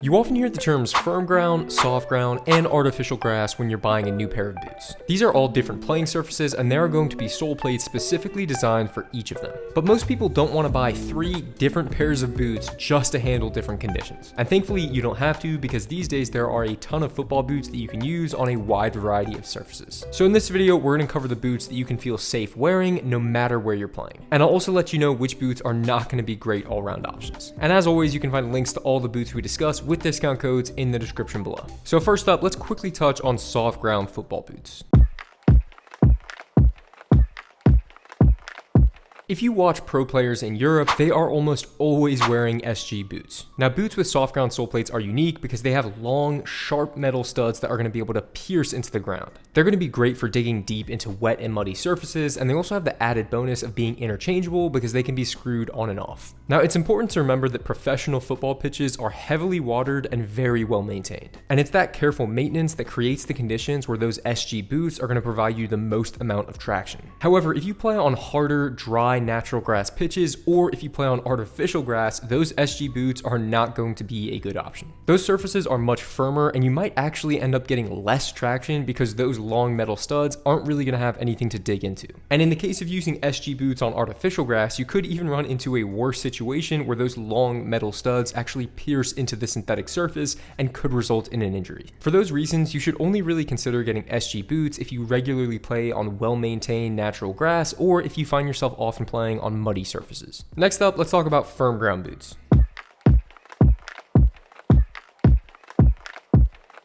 You often hear the terms firm ground, soft ground, and artificial grass when you're buying a new pair of boots. These are all different playing surfaces, and there are going to be sole plates specifically designed for each of them. But most people don't want to buy 3 different pairs of boots just to handle different conditions. And thankfully, you don't have to, because these days there are a ton of football boots that you can use on a wide variety of surfaces. So in this video, we're going to cover the boots that you can feel safe wearing no matter where you're playing. And I'll also let you know which boots are not going to be great all-round options. And as always, you can find links to all the boots we discuss with discount codes in the description below. So first up, let's quickly touch on soft ground football boots. If you watch pro players in Europe, they are almost always wearing SG boots. Now, boots with soft ground sole plates are unique because they have long, sharp metal studs that are going to be able to pierce into the ground. They're going to be great for digging deep into wet and muddy surfaces, and they also have the added bonus of being interchangeable because they can be screwed on and off. Now, it's important to remember that professional football pitches are heavily watered and very well maintained. And it's that careful maintenance that creates the conditions where those SG boots are going to provide you the most amount of traction. However, if you play on harder, dry, natural grass pitches, or if you play on artificial grass, those SG boots are not going to be a good option. Those surfaces are much firmer, and you might actually end up getting less traction because those long metal studs aren't really going to have anything to dig into. And in the case of using SG boots on artificial grass, you could even run into a worse situation where those long metal studs actually pierce into the synthetic surface and could result in an injury. For those reasons, you should only really consider getting SG boots if you regularly play on well-maintained natural grass, or if you find yourself often playing on muddy surfaces. Next up, let's talk about firm ground boots.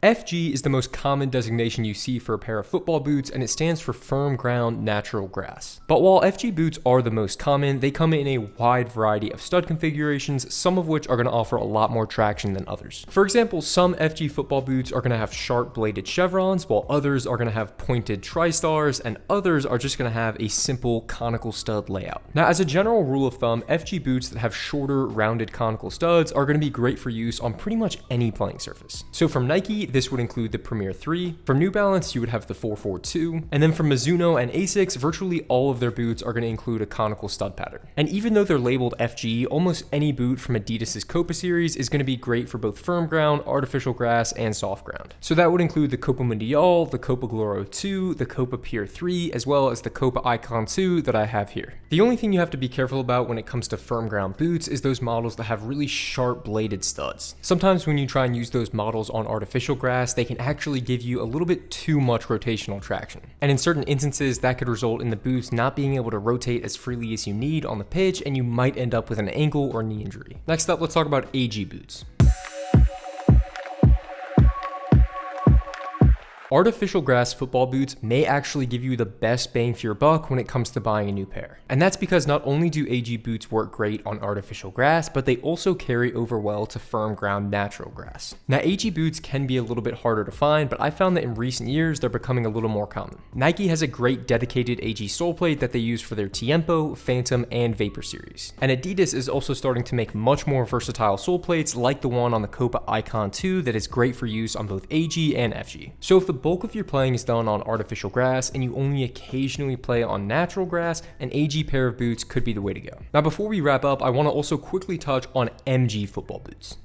FG is the most common designation you see for a pair of football boots, and it stands for firm ground natural grass. But while FG boots are the most common, they come in a wide variety of stud configurations, some of which are going to offer a lot more traction than others. For example, some FG football boots are going to have sharp bladed chevrons, while others are going to have pointed tri-stars, and others are just going to have a simple conical stud layout. Now, as a general rule of thumb, FG boots that have shorter rounded conical studs are going to be great for use on pretty much any playing surface. So from Nike, this would include the Premier 3. From New Balance, you would have the 442. And then from Mizuno and Asics, virtually all of their boots are going to include a conical stud pattern. And even though they're labeled FG, almost any boot from Adidas's Copa series is going to be great for both firm ground, artificial grass, and soft ground. So that would include the Copa Mundial, the Copa Gloro 2, the Copa Pier 3, as well as the Copa Icon 2 that I have here. The only thing you have to be careful about when it comes to firm ground boots is those models that have really sharp bladed studs. Sometimes when you try and use those models on artificial grass, they can actually give you a little bit too much rotational traction. And in certain instances, that could result in the boots not being able to rotate as freely as you need on the pitch, and you might end up with an ankle or knee injury. Next up, let's talk about AG boots. Artificial grass football boots may actually give you the best bang for your buck when it comes to buying a new pair. And that's because not only do AG boots work great on artificial grass, but they also carry over well to firm ground natural grass. Now, AG boots can be a little bit harder to find, but I found that in recent years, they're becoming a little more common. Nike has a great dedicated AG sole plate that they use for their Tiempo, Phantom, and Vapor series. And Adidas is also starting to make much more versatile sole plates like the one on the Copa Icon 2 that is great for use on both AG and FG. So if the bulk of your playing is done on artificial grass and you only occasionally play on natural grass, an AG pair of boots could be the way to go. Now, before we wrap up, I want to also quickly touch on MG football boots.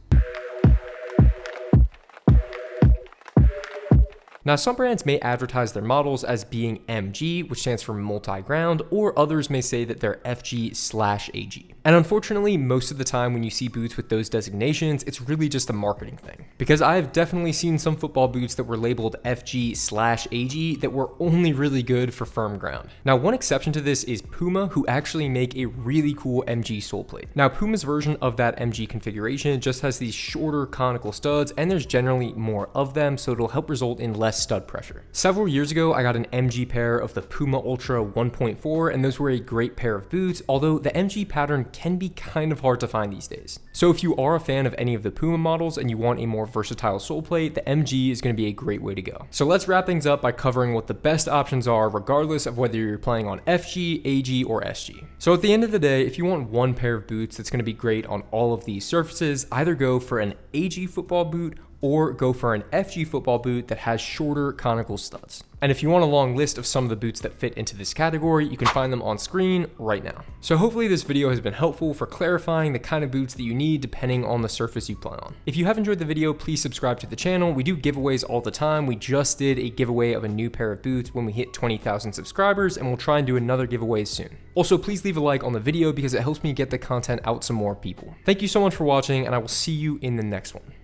Now, some brands may advertise their models as being MG, which stands for multi-ground, or others may say that they're FG/AG. And unfortunately, most of the time when you see boots with those designations, it's really just a marketing thing. Because I have definitely seen some football boots that were labeled FG/AG that were only really good for firm ground. Now, one exception to this is Puma, who actually make a really cool MG sole plate. Now, Puma's version of that MG configuration just has these shorter conical studs, and there's generally more of them, so it'll help result in less stud pressure. Several years ago, I got an MG pair of the Puma Ultra 1.4, and those were a great pair of boots, although the MG pattern can be kind of hard to find these days. So if you are a fan of any of the Puma models and you want a more versatile sole plate, the MG is going to be a great way to go. So let's wrap things up by covering what the best options are regardless of whether you're playing on FG, AG, or SG. So at the end of the day, if you want one pair of boots that's going to be great on all of these surfaces, either go for an AG football boot or go for an FG football boot that has shorter conical studs. And if you want a long list of some of the boots that fit into this category, you can find them on screen right now. So hopefully this video has been helpful for clarifying the kind of boots that you need depending on the surface you play on. If you have enjoyed the video, please subscribe to the channel. We do giveaways all the time. We just did a giveaway of a new pair of boots when we hit 20,000 subscribers, and we'll try and do another giveaway soon. Also, please leave a like on the video because it helps me get the content out to more people. Thank you so much for watching, and I will see you in the next one.